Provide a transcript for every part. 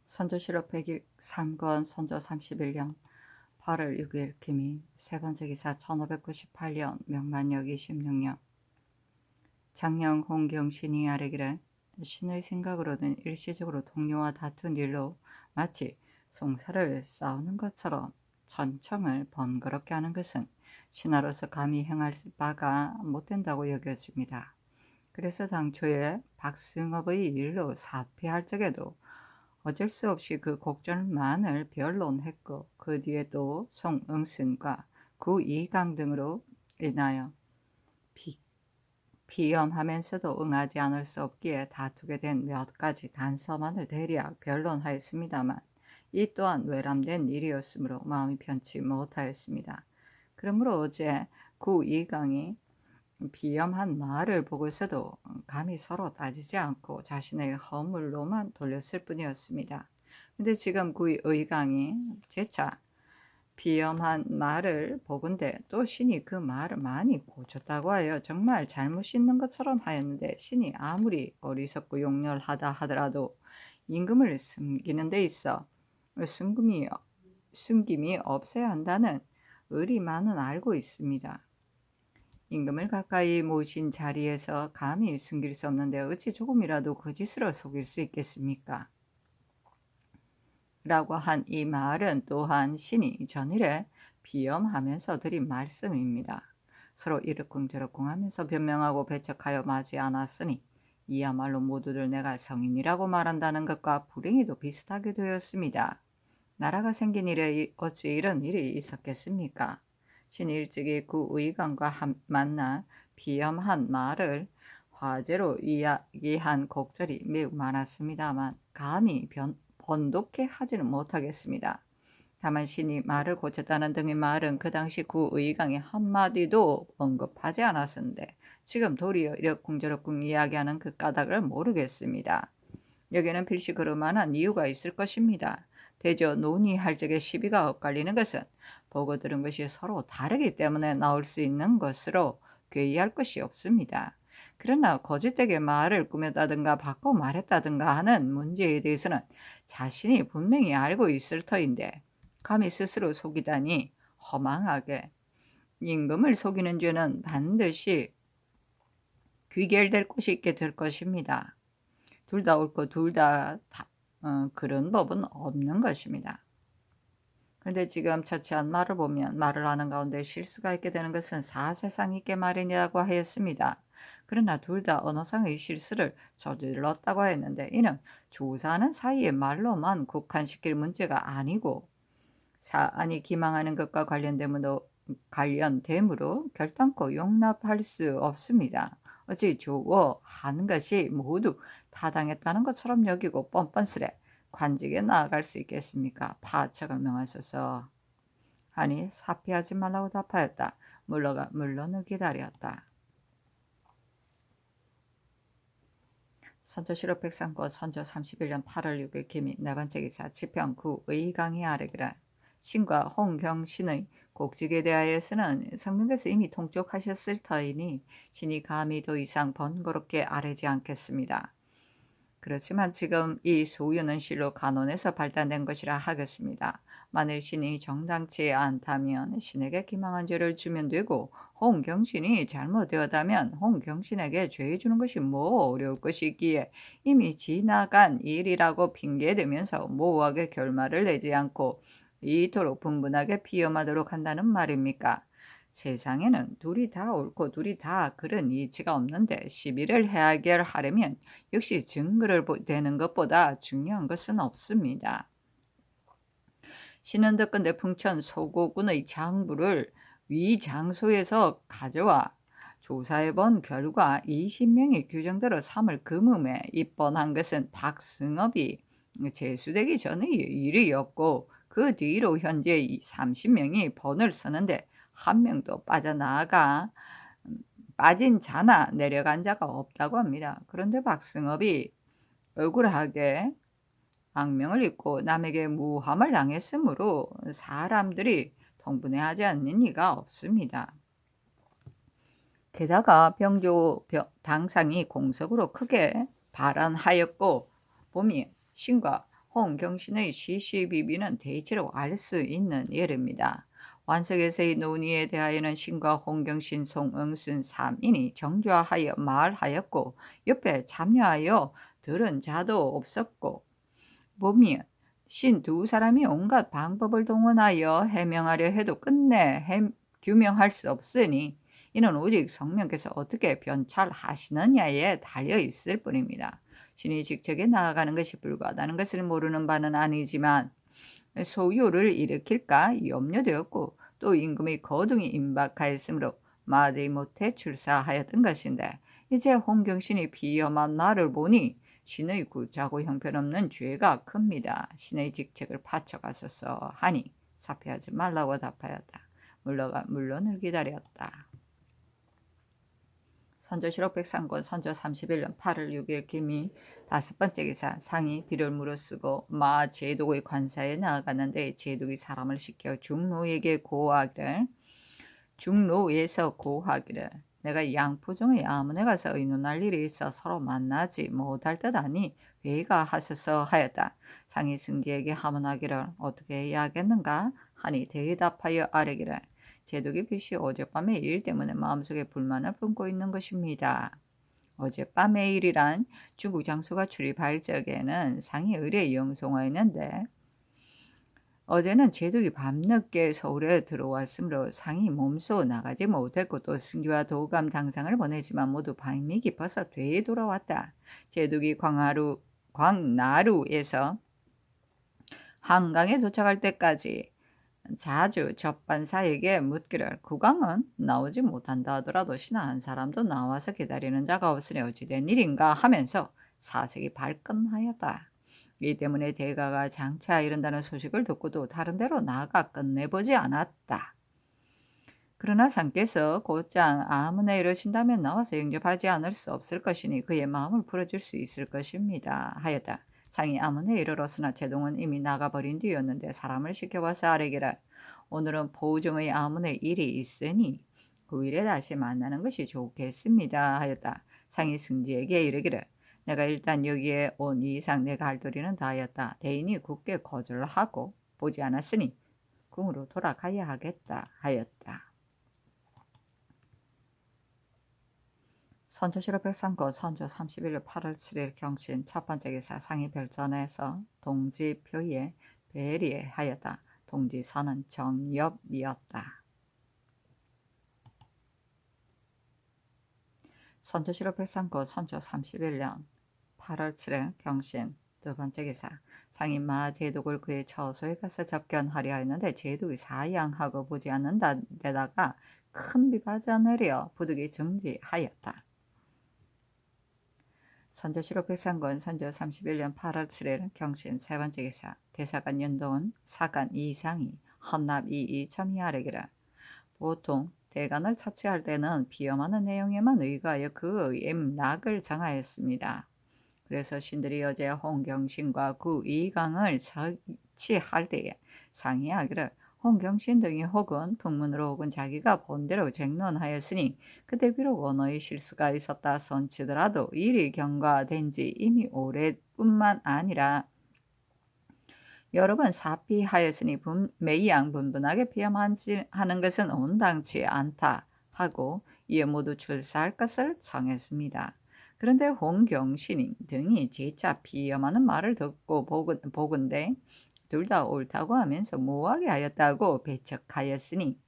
선조실록 103권 선조 31년 8월 6일 기미 세 번째 기사 1598년 명만력 26년 장령 홍경신이 아뢰기를 신의 생각으로는 일시적으로 동료와 다툰 일로 마치 송사를 싸우는 것처럼 천청을 번거롭게 하는 것은 신하로서 감히 행할 바가 못된다고 여겨집니다. 그래서 당초에 박승업의 일로 사퇴할 적에도 어쩔 수 없이 그 곡절만을 변론했고 그 뒤에 또 송응순과 구이강 등으로 인하여 비염하면서도 응하지 않을 수 없기에 다투게 된 몇 가지 단서만을 대략 변론하였습니다만 이 또한 외람된 일이었으므로 마음이 편치 못하였습니다. 그러므로 어제 구이강이 비염한 말을 보고서도 감히 서로 따지지 않고 자신의 허물로만 돌렸을 뿐이었습니다. 근데 지금 그 의강이 재차 비염한 말을 보건대 또 신이 그 말을 많이 고쳤다고 하여 정말 잘못 있는 것처럼 하였는데 신이 아무리 어리석고 용렬하다 하더라도 임금을 숨기는 데 있어 숨김이 없어야 한다는 의리만은 알고 있습니다. 임금을 가까이 모신 자리에서 감히 숨길 수 없는데 어찌 조금이라도 거짓으로 속일 수 있겠습니까? 라고 한 이 말은 또한 신이 전일에 비염하면서 드린 말씀입니다. 서로 이러쿵저러쿵 하면서 변명하고 배척하여 마지 않았으니 이야말로 모두들 내가 성인이라고 말한다는 것과 불행히도 비슷하게 되었습니다. 나라가 생긴 일에 어찌 이런 일이 있었겠습니까? 신이 일찍이 구의관과 만나 비염한 말을 화제로 이야기한 곡절이 매우 많았습니다만 감히 번독해 하지는 못하겠습니다. 다만 신이 말을 고쳤다는 등의 말은 그 당시 구의강이 한마디도 언급하지 않았는데 지금 도리어 이러쿵저러쿵 이야기하는 그 까닭을 모르겠습니다. 여기는 필시 그럴 만한 이유가 있을 것입니다. 대저 논의할 적에 시비가 엇갈리는 것은 보고 들은 것이 서로 다르기 때문에 나올 수 있는 것으로 괴이할 것이 없습니다. 그러나 거짓되게 말을 꾸몄다든가 바꿔 말했다든가 하는 문제에 대해서는 자신이 분명히 알고 있을 터인데 감히 스스로 속이다니 허망하게 임금을 속이는 죄는 반드시 귀결될 곳이 있게 될 것입니다. 둘 다 옳고 둘 다 그런 법은 없는 것입니다. 그런데 지금 처치한 말을 보면 말을 하는 가운데 실수가 있게 되는 것은 사세상 있게 마련이라고 하였습니다. 그러나 둘 다 언어상의 실수를 저질렀다고 했는데 이는 조사하는 사이의 말로만 국한시킬 문제가 아니고 사안이 기망하는 것과 관련되므로 결단코 용납할 수 없습니다. 어찌 조어하는 것이 모두 타당했다는 것처럼 여기고 뻔뻔스레 관직에 나아갈 수 있겠습니까? 파책을 명하소서 하니 사피하지 말라고 답하였다. 물론을 기다렸다. 선조실록 백상권 선조 31년 8월 6일 기미 네 번째 기사 지평 구 의강이 아뢰기를 신과 홍경신의 곡직에 대하여서는 성명께서 이미 통촉하셨을 터이니 신이 감히 더 이상 번거롭게 아뢰지 않겠습니다. 그렇지만 지금 이 소유는 실로 간원에서 발단된 것이라 하겠습니다. 만일 신이 정당치 않다면 신에게 기망한 죄를 주면 되고 홍경신이 잘못되었다면 홍경신에게 죄 주는 것이 뭐 어려울 것이 있기에 이미 지나간 일이라고 핑계대면서 모호하게 결말을 내지 않고 이토록 분분하게 비염하도록 한다는 말입니까? 세상에는 둘이 다 옳고 둘이 다 그런 이치가 없는데 시비를 해결하려면 역시 증거를 대는 것보다 중요한 것은 없습니다. 신은덕건대 풍천 소고군의 장부를 위 장소에서 가져와 조사해본 결과 20명의 규정대로 3월 금음에 입번한 것은 박승업이 제수되기 전의 일이었고 그 뒤로 현재 30명이 번을 쓰는데 한 명도 빠진 자나 내려간 자가 없다고 합니다. 그런데 박승업이 억울하게 악명을 입고 남에게 무함을 당했으므로 사람들이 통분해하지 않는 이가 없습니다. 게다가 병조 당상이 공석으로 크게 발언하였고 봄이 신과 홍경신의 시시비비는 대체로 알 수 있는 예입니다. 완석에서의 논의에 대하여는 신과 홍경신, 송응순 3인이 정좌하여 말하였고 옆에 참여하여 들은 자도 없었고 보면 신 두 사람이 온갖 방법을 동원하여 해명하려 해도 끝내 규명할 수 없으니 이는 오직 성령께서 어떻게 변찰하시느냐에 달려 있을 뿐입니다. 신이 직책에 나아가는 것이 불가하다는 것을 모르는 바는 아니지만 소요를 일으킬까 염려되었고 또 임금의 거둥이 임박하였으므로 마지 못해 출사하였던 것인데 이제 홍경신이 비염한 나를 보니 신의 구차고 형편없는 죄가 큽니다. 신의 직책을 파쳐가소서 하니 사퇴하지 말라고 답하였다. 물론을 기다렸다. 선조실록 백상권 선조 31년 8월 6일 김이 5번째 기사 상이 비를 무릅쓰고 마 제독의 관사에 나아갔는데 제독이 사람을 시켜 중로에게 고하기를 중로에서 고하기를 내가 양포종의 아문에 가서 의논할 일이 있어 서로 만나지 못할 듯 하니 회의가 하소서 하였다. 상이 승지에게 하문하기를 어떻게 해야 하겠는가 하니 대답하여 아뢰기를 제독이 빛이 어젯밤의 일 때문에 마음속에 불만을 품고 있는 것입니다. 어젯밤의 일이란 중국 장수가 출입할 적에는 상이 의뢰에 영송하였는데 어제는 제독이 밤늦게 서울에 들어왔으므로 상이 몸소 나가지 못했고 또 승기와 도감 당상을 보내지만 모두 밤이 깊어서 되돌아왔다. 제독이 광나루에서 한강에 도착할 때까지 자주 접반사에게 묻기를 국왕은 나오지 못한다 하더라도 신하 한 사람도 나와서 기다리는 자가 없으니 어찌된 일인가 하면서 사색이 발끈하였다. 이 때문에 대가가 장차 이른다는 소식을 듣고도 다른 데로 나가 끝내보지 않았다. 그러나 상께서 곧장 아무나 이러신다면 나와서 영접하지 않을 수 없을 것이니 그의 마음을 풀어줄 수 있을 것입니다 하였다. 상이 아무나 이르렀으나 제동은 이미 나가버린 뒤였는데 사람을 시켜와서 아뢰기를 오늘은 보정의 아문에 일이 있으니 후일에 다시 만나는 것이 좋겠습니다 하였다. 상이 승지에게 이르기를 내가 일단 여기에 온 이상 내가 할 도리는 다하였다. 대인이 굳게 거절하고 보지 않았으니 궁으로 돌아가야 하겠다 하였다. 선조실록 백상권 선조 31년 8월 7일 경신 첫 번째 기사 상이 별전에서 동지표에 배리하였다. 동지선은 정엽이었다. 선조실록 백상권 선조 31년 8월 7일 경신 두 번째 기사 상이 마 제독을 그의 처소에 가서 접견하려 했는데 제독이 사양하고 보지 않는다 데다가 큰 비가 내려 부득이 정지하였다. 선조실록 백상권 선조 31년 8월 7일 경신 세 번째 기사 대사관 연도원 사관 이상이 헌납 이점이 아래기라 보통 대관을 처치할 때는 비염하는 내용에만 의거하여 그 임락을 정하였습니다. 그래서 신들이 어제 홍경신과 구 이강을 처치할 때에 상의하기를 홍경신 등이 혹은 북문으로 혹은 자기가 본대로 쟁론하였으니 그때 비록 언어의 실수가 있었다 손치더라도 일이 경과된 지 이미 오래뿐만 아니라 여러 번 사피하였으니 매양분분하게 비염하는 것은 온당치 않다 하고 이에 모두 출사할 것을 정했습니다. 그런데 홍경신 등이 재차 비염하는 말을 듣고 보건대 둘 다 옳다고 하면서 모호하게 하였다고 배척하였으니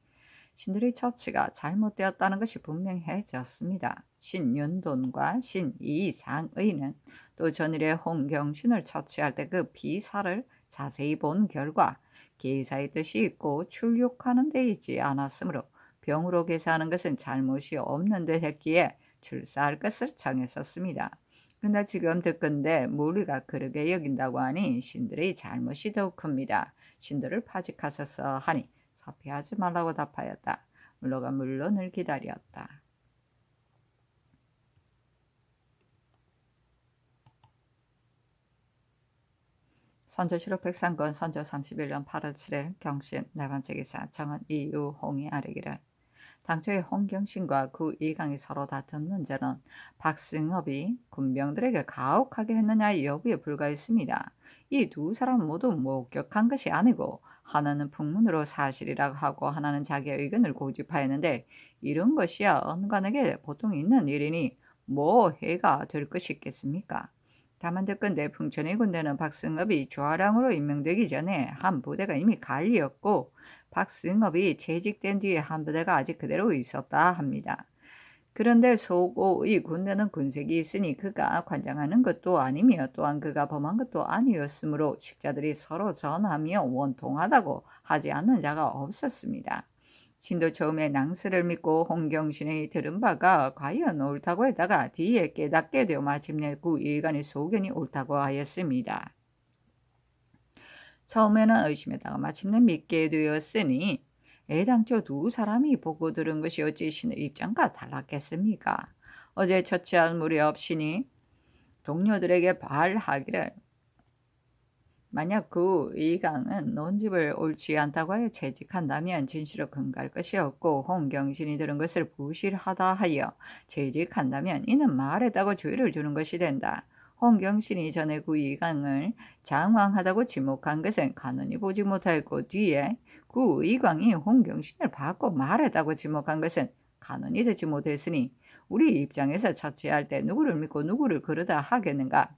신들의 처치가 잘못되었다는 것이 분명해졌습니다. 신윤돈과 신이상의는 또 전일에 홍경신을 처치할 때 그 비사를 자세히 본 결과 계사의 뜻이 있고 출욕하는 데 있지 않았으므로 병으로 계사하는 것은 잘못이 없는 듯 했기에 출사할 것을 정했었습니다. 그러나 지금 듣건대 무리가 그러게 여긴다고 하니 신들의 잘못이 더욱 큽니다. 신들을 파직하소서 하니 사피하지 말라고 답하였다. 물러가 물론을 기다렸다. 선조실록 백상권 선조 31년 8월 7일 경신 네 번째 기사 정은 이유홍이 아뢰기를 당초에 홍경신과 구 이강이 서로 다툰 문제는 박승업이 군병들에게 가혹하게 했느냐의 여부에 불과했습니다. 이 두 사람 모두 목격한 것이 아니고 하나는 풍문으로 사실이라고 하고 하나는 자기의 의견을 고집하였는데 이런 것이야 언간에게 보통 있는 일이니 뭐 해가 될 것이 있겠습니까? 다만 듣건대 풍천의 군대는 박승업이 좌랑으로 임명되기 전에 한 부대가 이미 갈리었고 박승업이 재직된 뒤에 한 부대가 아직 그대로 있었다 합니다. 그런데 소고의 군대는 군색이 있으니 그가 관장하는 것도 아니며 또한 그가 범한 것도 아니었으므로 식자들이 서로 전하며 원통하다고 하지 않는 자가 없었습니다. 신도 처음에 낭스를 믿고 홍경신의 들은 바가 과연 옳다고 했다가 뒤에 깨닫게 되어 마침내 그 일간의 소견이 옳다고 하였습니다. 처음에는 의심했다가 마침내 믿게 되었으니 애당초 두 사람이 보고 들은 것이 어찌 신의 입장과 달랐겠습니까? 어제 처치할 무렵 신이 동료들에게 발하기를 만약 그 이강은 논집을 옳지 않다고 하여 채직한다면 진실로 근거할 것이 없고 홍경신이 들은 것을 부실하다 하여 채직한다면 이는 말했다고 주의를 주는 것이 된다. 홍경신이 전에 그 이강을 장황하다고 지목한 것은 간언히 보지 못하였고 뒤에 그 이강이 홍경신을 받고 말했다고 지목한 것은 간언히 듣지 못했으니 우리 입장에서 처치할 때 누구를 믿고 누구를 그러다 하겠는가?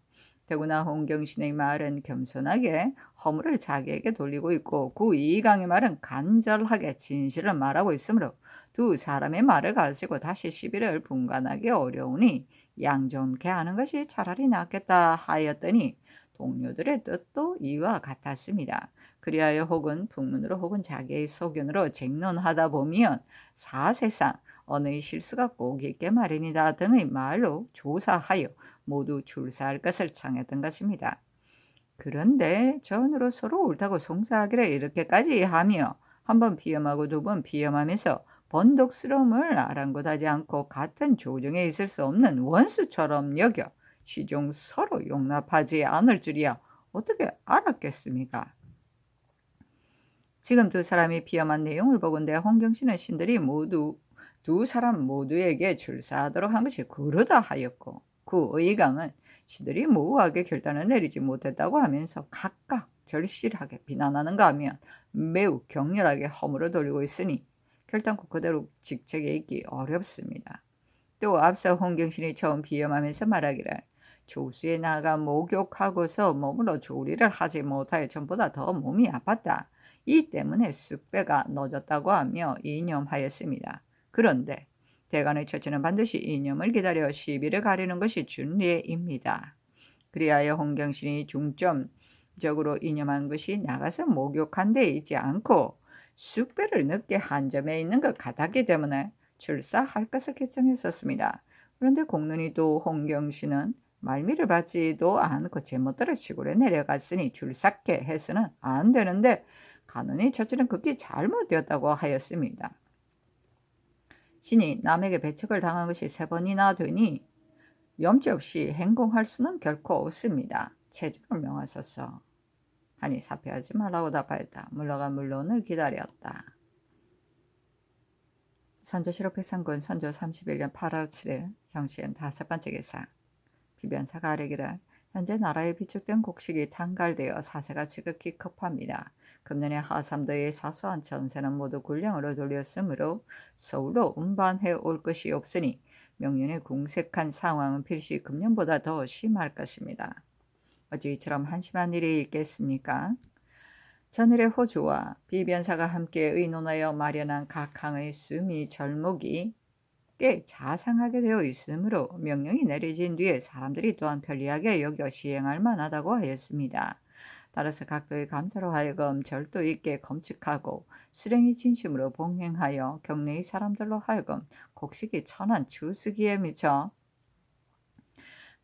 더구나 홍경신의 말은 겸손하게 허물을 자기에게 돌리고 있고 구 이강의 말은 간절하게 진실을 말하고 있으므로 두 사람의 말을 가지고 다시 시비를 분간하기 어려우니 양존케 하는 것이 차라리 낫겠다 하였더니 동료들의 뜻도 이와 같았습니다. 그리하여 혹은 풍문으로 혹은 자기의 소견으로 쟁론하다 보면 사세상 어느 실수가 꼭 있게 마련이다 등의 말로 조사하여 모두 출사할 것을 청했던 것입니다. 그런데 전으로 서로 옳다고 송사하기를 이렇게까지 하며 한 번 피험하고 두 번 피험하면서 번독스러움을 아랑곳하지 않고 같은 조정에 있을 수 없는 원수처럼 여겨 시종 서로 용납하지 않을 줄이야 어떻게 알았겠습니까? 지금 두 사람이 피험한 내용을 보건대 홍경신은 신들이 모두 두 사람 모두에게 출사하도록 한 것이 그러다 하였고 그 의강은 신들이 모호하게 결단을 내리지 못했다고 하면서 각각 절실하게 비난하는가 하면 매우 격렬하게 허물을 돌리고 있으니 결단코 그대로 직책에 있기 어렵습니다. 또 앞서 홍경신이 처음 비염하면서 말하기를 조수에 나가 목욕하고서 몸으로 조리를 하지 못하여 전보다 더 몸이 아팠다. 이 때문에 쑥배가 늦었다고 하며 이념하였습니다. 그런데 대간의 처치는 반드시 이념을 기다려 시비를 가리는 것이 준례입니다. 그리하여 홍경신이 중점적으로 이념한 것이 나가서 목욕한 데 있지 않고 쑥배를 늦게 한 점에 있는 것 같았기 때문에 출사할 것을 결정했었습니다. 그런데 공론이 또 홍경신은 말미를 받지도 않고 제멋대로 시골에 내려갔으니 출사케 해서는 안 되는데 간언이 처치는 극히 잘못되었다고 하였습니다. 신이 남에게 배척을 당한 것이 3번이나 되니 염치없이 행동할 수는 결코 없습니다. 채직을 명하소서 하니 사표하지 말라고 답하였다. 물러간 물론을 기다렸다. 선조실록 백상군 선조 31년 8월 7일 경시엔 5번째 기사. 비변사가 아뢰기를 현재 나라에 비축된 곡식이 탕갈되어 사세가 지극히 급합니다. 금년에 하삼도의 사소한 전세는 모두 군량으로 돌렸으므로 서울로 운반해 올 것이 없으니 명년의 궁색한 상황은 필시 금년보다 더 심할 것입니다. 어찌 이처럼 한심한 일이 있겠습니까? 전일의 호주와 비변사가 함께 의논하여 마련한 각 항의 수미 절목이 꽤 자상하게 되어 있으므로 명령이 내려진 뒤에 사람들이 또한 편리하게 여겨 시행할 만하다고 하였습니다. 따라서 각도의 감사로 하여금 절도 있게 검측하고 수령이 진심으로 봉행하여 경내의 사람들로 하여금 곡식이 천한 주스기에 미쳐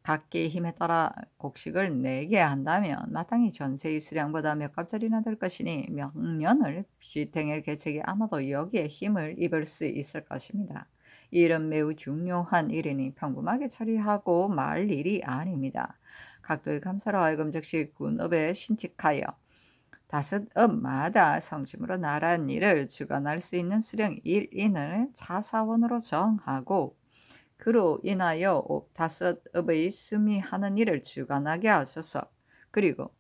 각기의 힘에 따라 곡식을 내게 한다면 마땅히 전세의 수량보다 몇 값짜리나 될 것이니 명년을 시행할 계책이 아마도 여기에 힘을 입을 수 있을 것입니다. 이 일은 매우 중요한 일이니 평범하게 처리하고 말 일이 아닙니다. 각도의 감사로 하여금 즉시 군업에 신칙하여 다섯 업마다 성심으로 나란 일을 주관할 수 있는 수령 1인을 차사원으로 정하고 그로 인하여 다섯 업의 수미하는 일을 주관하게 하소서. 그리고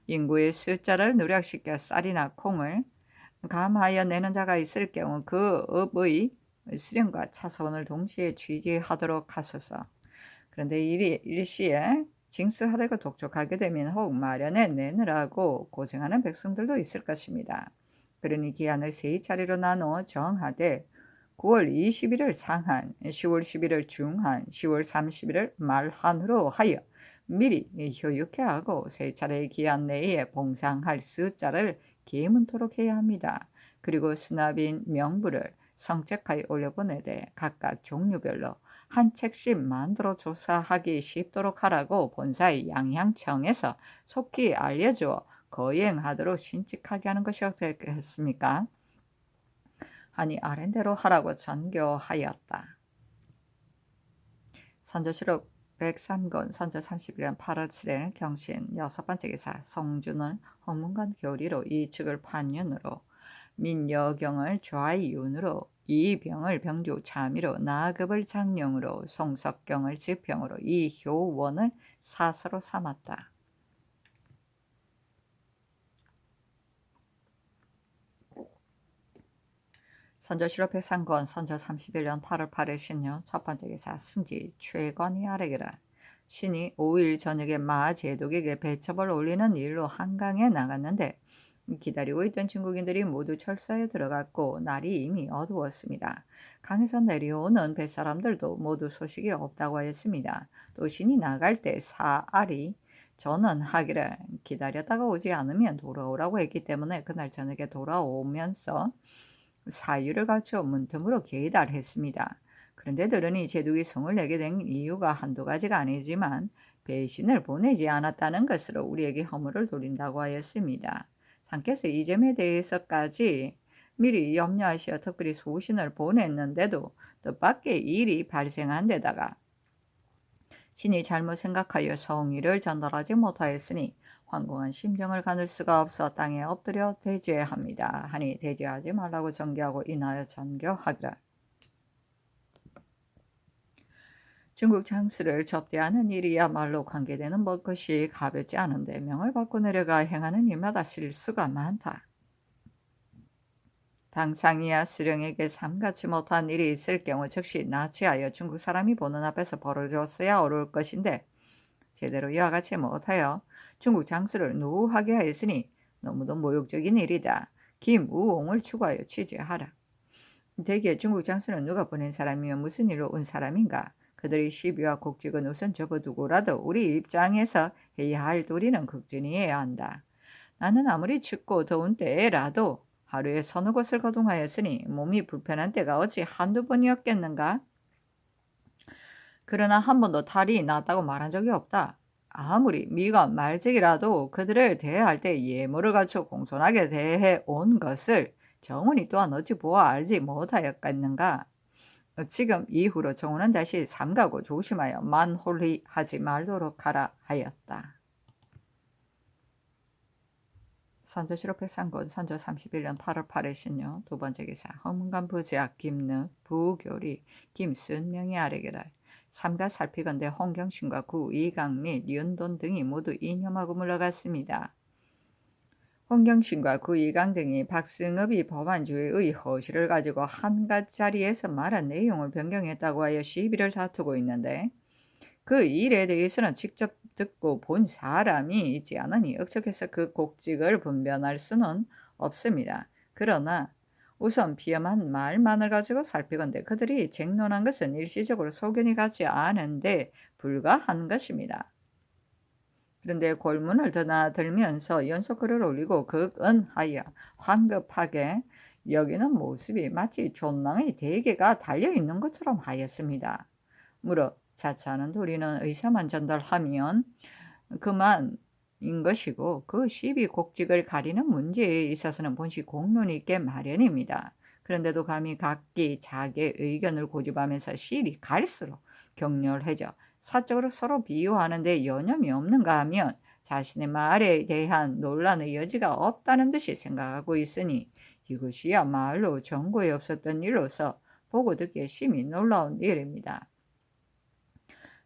인구의 숫자를 누락시켜 쌀이나 콩을 감하여 내는 자가 있을 경우 그 업의 수령과 차사원을 동시에 취지하도록 하소서. 그런데 일시에 징수하려고 독촉하게 되면 혹 마련해 내느라고 고생하는 백성들도 있을 것입니다. 그러니 기한을 세 차례로 나누어 정하되 9월 20일을 상한, 10월 11일 중한, 10월 30일을 말한으로 하여 미리 효육해 하고 세 차례의 기한 내에 봉상할 숫자를 계문토록 해야 합니다. 그리고 수납인 명부를 성책하여 올려보내되 각각 종류별로 한 책씩 만들어 조사하기 쉽도록 하라고 본사의 양향청에서 속히 알려주어 거행하도록 신칙하게 하는 것이 어떻겠습니까? 하니 아랜대로 하라고 전교하였다. 선조실록 103권 선조 31년 8월 7일 경신 여섯 번째 기사 송주는 허문관 교리로 이측을 판윤으로 민여경을 좌이윤으로 이병을 병주 참의로 나급을 장령으로 송석경을 지평으로 이효원을 사서로 삼았다. 선조실록 103권 선조 31년 8월 8일 신년 첫 번째 기사 승지 최건이 아래기라. 신이 5일 저녁에 마 제독에게 배첩을 올리는 일로 한강에 나갔는데 기다리고 있던 중국인들이 모두 철수하여 들어갔고 날이 이미 어두웠습니다. 강에서 내려오는 뱃사람들도 모두 소식이 없다고 하였습니다. 또 신이 나갈 때 사알이 전언하기를 기다렸다가 오지 않으면 돌아오라고 했기 때문에 그날 저녁에 돌아오면서 사유를 갖추어 문틈으로 계달했습니다. 그런데 들으니 제독이 성을 내게 된 이유가 한두 가지가 아니지만 배신을 보내지 않았다는 것으로 우리에게 허물을 돌린다고 하였습니다. 상께서 이 점에 대해서까지 미리 염려하시어 특별히 소신을 보냈는데도 뜻밖의 일이 발생한 데다가 신이 잘못 생각하여 성의를 전달하지 못하였으니 황공한 심정을 가눌 수가 없어 땅에 엎드려 대죄합니다. 하니 대죄하지 말라고 전교하고 인하여 전교하기라. 중국 장수를 접대하는 일이야말로 관계되는 것이 가볍지 않은데 명을 받고 내려가 행하는 일마다 실수가 많다. 당상이야 수령에게 삼가치 못한 일이 있을 경우 즉시 나치하여 중국 사람이 보는 앞에서 벌어졌어야 어려울 것인데 제대로 이와 같이 못하여 중국 장수를 노하게 하였으니 너무도 모욕적인 일이다. 김우옹을 추구하여 취재하라. 대개 중국 장수는 누가 보낸 사람이며 무슨 일로 온 사람인가? 그들의 시비와 곡직은 우선 접어두고라도 우리 입장에서 해야 할 도리는 극진히해야 한다. 나는 아무리 춥고 더운 때라도 하루에 서너 곳을 거동하였으니 몸이 불편한 때가 어찌 한두 번이었겠는가? 그러나 한 번도 탈이 났다고 말한 적이 없다. 아무리 미건 말직이라도 그들을 대할 때 예물을 갖추어 공손하게 대해 온 것을 정훈이 또한 어찌 보아 알지 못하였겠는가? 지금 이후로 정훈은 다시 삼가고 조심하여 만홀히 하지 말도록 하라 하였다. 선조실록 103권 선조 31년 8월 8일 신요 두 번째 기사 허문관 부지학 김능 부교리 김순명이 아래기라. 삼가 살피건대 홍경신과 구이강 및 윤돈 등이 모두 이념하고 물러갔습니다. 홍경신과 구이강 등이 박승업이 법안주의의 허실을 가지고 한갓 자리에서 말한 내용을 변경했다고 하여 시비를 다투고 있는데 그 일에 대해서는 직접 듣고 본 사람이 있지 않으니 억척해서 그 곡직을 분별할 수는 없습니다. 그러나 우선 비엄한 말만을 가지고 살피건대 그들이 쟁론한 것은 일시적으로 소견이 가지 않은데 불과한 것입니다. 그런데 골문을 드나들면서 연속 글을 올리고 극언하여 황급하게 여기는 모습이 마치 존랑의 대게가 달려있는 것처럼 하였습니다. 무릇 자차하는 도리는 의사만 전달하면 그만인 것이고 그 시비 곡직을 가리는 문제에 있어서는 본시 공론이 있게 마련입니다. 그런데도 감히 각기 자기의 의견을 고집하면서 실이 갈수록 격렬해져 사적으로 서로 비유하는 데 여념이 없는가 하면 자신의 말에 대한 논란의 여지가 없다는 듯이 생각하고 있으니 이것이야말로 전고에 없었던 일로서 보고 듣기에 심히 놀라운 일입니다.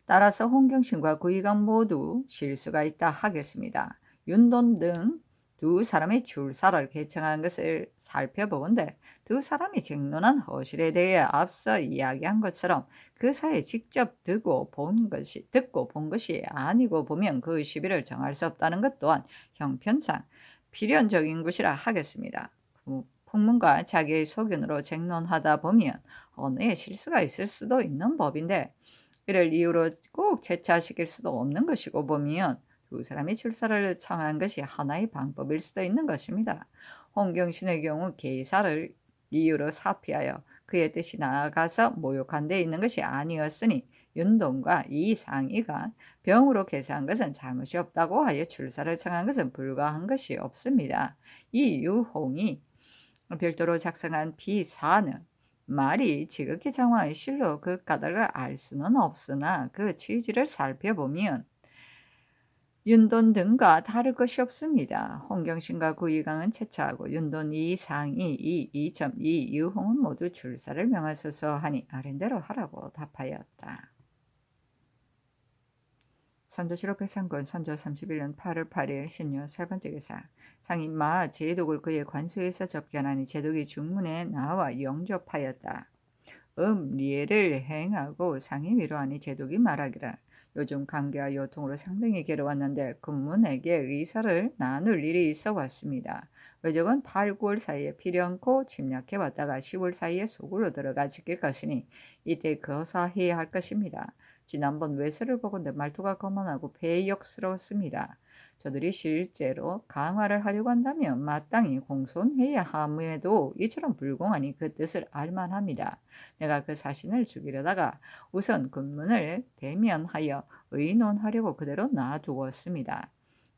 따라서 홍경신과 구이강 모두 실수가 있다 하겠습니다. 윤돈 등 두 사람의 출사를 개청한 것을 살펴보건대 두 사람이 쟁론한 허실에 대해 앞서 이야기한 것처럼 그 사이에 직접 듣고 본 것이 아니고 보면 그 시비를 정할 수 없다는 것 또한 형편상 필연적인 것이라 하겠습니다. 풍문과 자기의 소견으로 쟁론하다 보면 언어에 실수가 있을 수도 있는 법인데 이를 이유로 꼭 재차시킬 수도 없는 것이고 보면 두 사람이 출사를 청한 것이 하나의 방법일 수도 있는 것입니다. 홍경신의 경우 계사를 이유로 사피하여 그의 뜻이 나아가서 모욕한 데 있는 것이 아니었으니 윤동과 이상희가 병으로 계사한 것은 잘못이 없다고 하여 출사를 청한 것은 불가한 것이 없습니다. 이 유홍이 별도로 작성한 비사는 말이 지극히 장황의 실로 그 까닭을 알 수는 없으나 그 취지를 살펴보면 윤돈 등과 다를 것이 없습니다. 홍경신과 구이강은 채차하고 윤돈, 이상희, 이이점, 이유홍은 모두 출사를 명하소서 하니 아랜대로 하라고 답하였다. 선조실록 백상권 선조 31년 8월 8일 신유 세 번째 기사. 상이 마 제독을 그의 관소에서 접견하니 제독이 중문에 나와 영접하였다. 리에를 행하고 상이 위로하니 제독이 말하기를 요즘 감기와 요통으로 상당히 괴로웠는데 군문에게 의사를 나눌 일이 있어 왔습니다. 외적은 8, 9월 사이에 필연코 침략해 왔다가 10월 사이에 소굴로 들어가 지킬 것이니 이때 거사해야 할 것입니다. 지난번 외세를 보건대 말투가 거만하고 배역스러웠습니다. 저들이 실제로 강화를 하려고 한다면 마땅히 공손해야 함에도 이처럼 불공하니 그 뜻을 알만합니다. 내가 그 사신을 죽이려다가 우선 군문을 대면하여 의논하려고 그대로 놔두었습니다.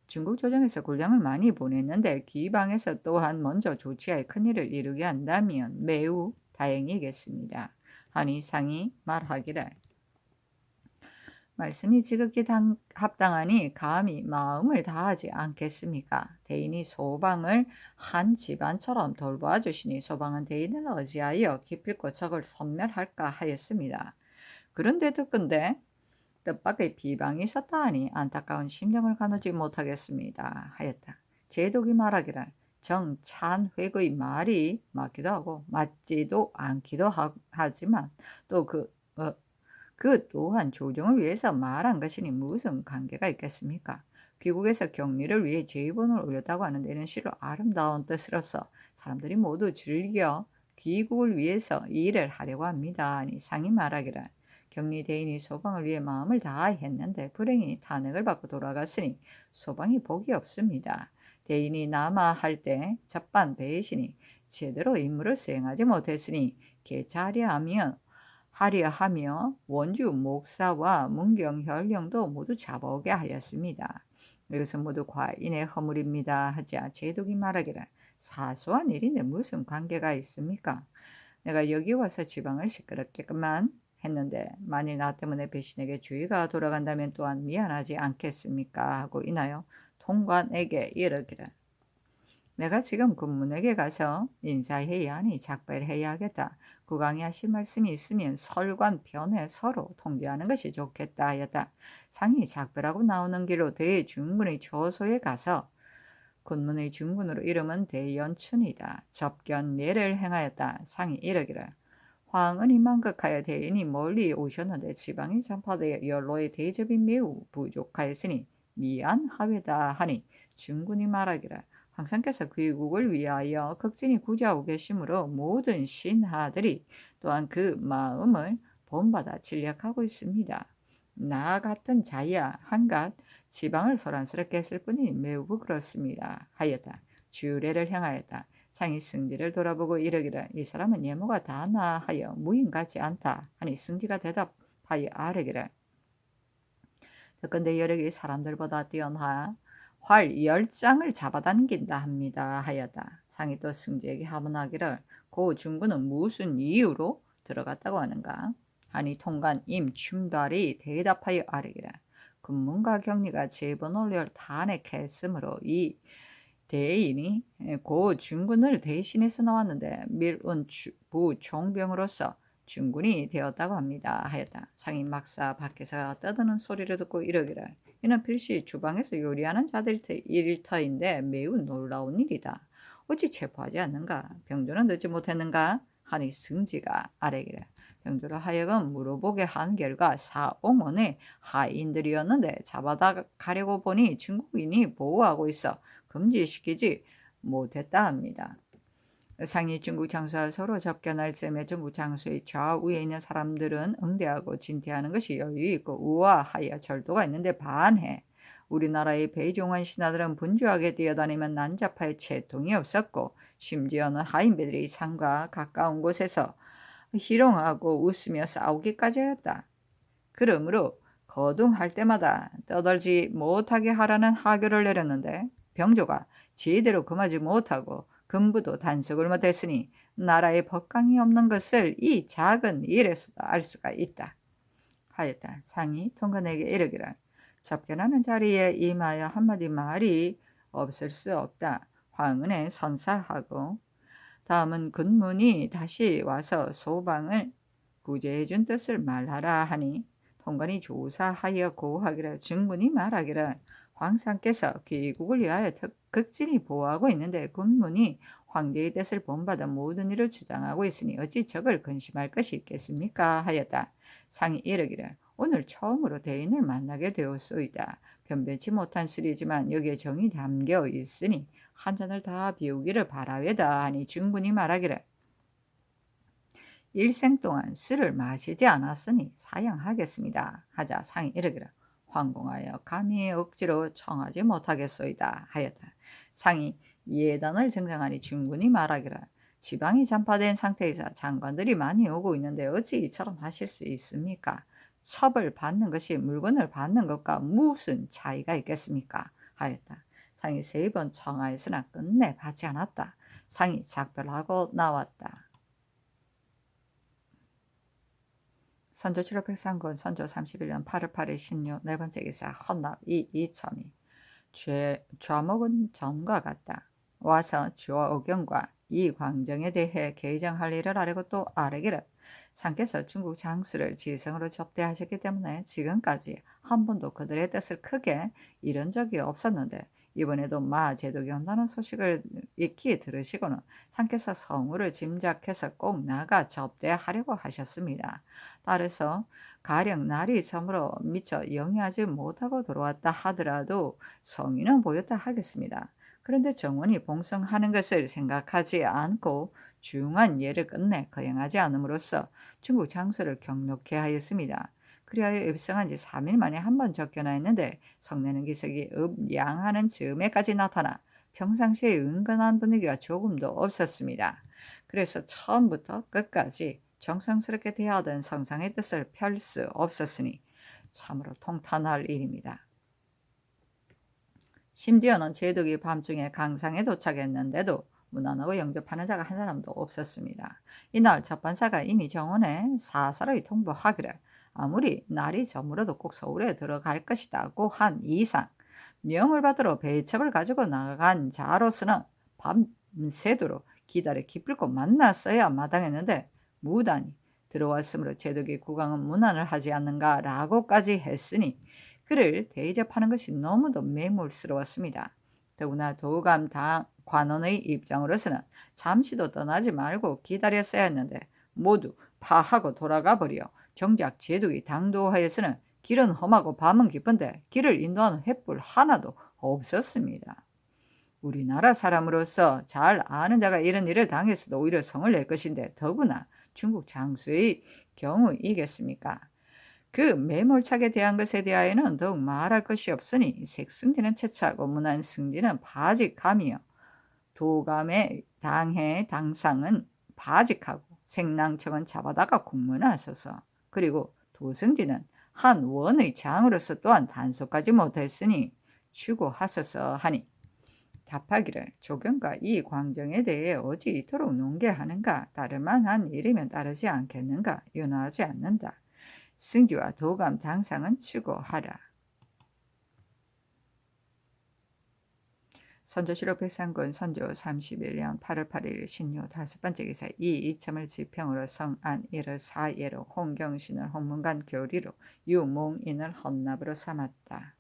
중국 조정에서 군량을 많이 보냈는데 기방에서 또한 먼저 조치하여 큰일을 이루게 한다면 매우 다행이겠습니다. 하니 상이 말하기를 말씀이 지극히 합당하니 감히 마음을 다하지 않겠습니까? 대인이 소방을 한 집안처럼 돌보아 주시니 소방은 대인을 의지하여 기필코 적을 섬멸할까 하였습니다. 그런데 듣건대 뜻밖의 비방이 있었다 하니 안타까운 심정을 가누지 못하겠습니다 하였다. 제독이 말하기를 정찬회의 말이 맞기도 하고 맞지도 않기도 하지만 또 그 또한 조정을 위해서 말한 것이니 무슨 관계가 있겠습니까? 귀국에서 격리를 위해 제의본을 올렸다고 하는데 이는 실로 아름다운 뜻으로서 사람들이 모두 즐겨 귀국을 위해서 이 일을 하려고 합니다. 아니 상이 말하기를 격리 대인이 소방을 위해 마음을 다했는데 불행히 탄핵을 받고 돌아갔으니 소방이 복이 없습니다. 대인이 남아 할 때 적반 배신이 제대로 임무를 수행하지 못했으니 하려 하며 원주 목사와 문경 혈령도 모두 잡아오게 하였습니다. 이것은 모두 과인의 허물입니다. 하자 제독이 말하기를 사소한 일인데 무슨 관계가 있습니까? 내가 여기 와서 지방을 시끄럽게만 했는데 만일 나 때문에 배신에게 주의가 돌아간다면 또한 미안하지 않겠습니까? 하고 인하여 통관에게 이르기를 내가 지금 군문에게 가서 인사해야 하니 작별을 해야 하겠다. 국왕이 하실 말씀이 있으면 설관 변에 서로 통지하는 것이 좋겠다 하였다. 상이 작별하고 나오는 길로 대중군의 처소에 가서 군문의 중군으로 이름은 대연춘이다. 접견례를 행하였다. 상이 이르기를 황은 이만극하여 대인이 멀리 오셨는데 지방이 전파되어 연로의 대접이 매우 부족하였으니 미안하외다 하니 중군이 말하기를 황상께서 귀국을 위하여 극진히 구제하고 계시므로 모든 신하들이 또한 그 마음을 본받아 진력하고 있습니다. 나 같은 자야 한갓 지방을 소란스럽게 했을 뿐이니 매우 부끄럽습니다. 하였다. 주례를 향하였다. 상이 승지를 돌아보고 이르기를 이 사람은 예모가 다나하여 무인 같지 않다 하니 승지가 대답하여 아뢰기를 듣건대 여력이 사람들보다 뛰어나 활 10장을 잡아당긴다 합니다 하였다. 상이 또 승지에게 하문하기를 고 중군은 무슨 이유로 들어갔다고 하는가 하니 통관 임춘발이 대답하여 아뢰기를 금문과 격리가 제번 올려 탄핵했으므로 이 대인이 고 중군을 대신해서 나왔는데 밀운 부총병으로서 중군이 되었다고 합니다. 하였다. 상인 막사 밖에서 떠드는 소리를 듣고 이러기를 이는 필시 주방에서 요리하는 자들 일터인데 매우 놀라운 일이다. 어찌 체포하지 않는가? 병조는 듣지 못했는가? 하니 승지가 아래기를 병조를 하여금 물어보게 한 결과 사옹원의 하인들이었는데 잡아다 가려고 보니 중국인이 보호하고 있어 금지시키지 못했다 합니다. 상이 중국 장수와 서로 접견할 즈음에 중국 장수의 좌우에 있는 사람들은 응대하고 진퇴하는 것이 여유있고 우아하여 절도가 있는데 반해 우리나라의 베이종한 신하들은 분주하게 뛰어다니면 난잡하여 채통이 없었고 심지어는 하인배들이 상과 가까운 곳에서 희롱하고 웃으며 싸우기까지 하였다. 그러므로 거둥할 때마다 떠들지 못하게 하라는 하교를 내렸는데 병조가 제대로 금하지 못하고 금부도 단속을 못했으니 나라에 법강이 없는 것을 이 작은 일에서도 알 수가 있다. 하였다. 상이 통관에게 이르기를 접견하는 자리에 임하여 한마디 말이 없을 수 없다. 황은에 선사하고 다음은 군문이 다시 와서 소방을 구제해준 뜻을 말하라 하니 통관이 조사하여 고하기를 증군이 말하기를 황상께서 귀국을 위하여 극진히 보호하고 있는데 군문이 황제의 뜻을 본받아 모든 일을 주장하고 있으니 어찌 적을 근심할 것이 있겠습니까? 하였다. 상이 이르기를 오늘 처음으로 대인을 만나게 되었소이다. 변변치 못한 술이지만 여기에 정이 담겨 있으니 한 잔을 다 비우기를 바라외다 하니 증군이 말하기를 일생 동안 술을 마시지 않았으니 사양하겠습니다. 하자 상이 이르기를 황공하여 감히 억지로 청하지 못하겠소이다 하였다. 상이 예단을 정정하니 중군이 말하기를 지방이 전파된 상태에서 장관들이 많이 오고 있는데 어찌 이처럼 하실 수 있습니까? 첩을 받는 것이 물건을 받는 것과 무슨 차이가 있겠습니까? 하였다. 상이 3번 청하였으나 끝내 받지 않았다. 상이 작별하고 나왔다. 선조 7월 백상군 선조 31년 8월 8일 신유 네 번째 기사 헌납 이이첨이 좌목은 전과 같다. 와서 주와 오경과 이 광정에 대해 개정할 일을 아뢰고 또 아뢰기를 상께서 중국 장수를 지성으로 접대하셨기 때문에 지금까지 한 번도 그들의 뜻을 크게 잃은 적이 없었는데 이번에도 마 제독이 온다는 소식을 익히 들으시고는 상께서 성우를 짐작해서 꼭 나가 접대하려고 하셨습니다. 따라서 가령 날이 저물어 미처 영위하지 못하고 돌아왔다 하더라도 성의는 보였다 하겠습니다. 그런데 정원이 봉성하는 것을 생각하지 않고 중한 예를 끝내 거행하지 않음으로써 중국 장수를 격노케 하였습니다. 그리하여 입성한 지 3일 만에 한 번 접견하였는데 성내는 기색이 읍양하는 즈음에까지 나타나 평상시에 은근한 분위기가 조금도 없었습니다. 그래서 처음부터 끝까지 정성스럽게 대하던 성상의 뜻을 펼 수 없었으니 참으로 통탄할 일입니다. 심지어는 제독이 밤중에 강상에 도착했는데도 문안하고 영접하는 자가 한 사람도 없었습니다. 이날 접반사가 이미 정원에 사사로이 통보하기를 아무리 날이 저물어도 꼭 서울에 들어갈 것이다고 한 이상 명을 받으러 배첩을 가지고 나간 자로서는 밤새도록 기다려 기필코 만났어야 마땅했는데 무단히 들어왔으므로 제독이 국왕은 문안을 하지 않는가 라고까지 했으니 그를 대접하는 것이 너무도 매몰스러웠습니다. 더구나 도감 관원의 입장으로서는 잠시도 떠나지 말고 기다렸어야 했는데 모두 파하고 돌아가 버려 정작 제독이 당도하여서는 길은 험하고 밤은 깊은데 길을 인도하는 횃불 하나도 없었습니다. 우리나라 사람으로서 잘 아는 자가 이런 일을 당했어도 오히려 성을 낼 것인데 더구나 중국 장수의 경우이겠습니까? 그 매몰차게 대한 것에 대하여는 더욱 말할 것이 없으니 색승지는 채차하고 문안승지는 바직하며 도감의 당해 당상은 바직하고 생랑청은 잡아다가 국문하소서. 그리고 도승지는 한 원의 장으로서 또한 단속하지 못했으니 추고하소서 하니 답하기를 조경과 이 광정에 대해 어찌 이토록 논개하는가? 따를만한 일이면 따르지 않겠는가? 윤호하지 않는다. 승지와 도감 당상은 추고하라. 선조실록 백상군 선조 31년 8월 8일 신유 다섯 번째 기사 이 이첨을 지평으로 성안 이를 사예로 홍경신을 홍문관 교리로 유몽인을 헌납으로 삼았다.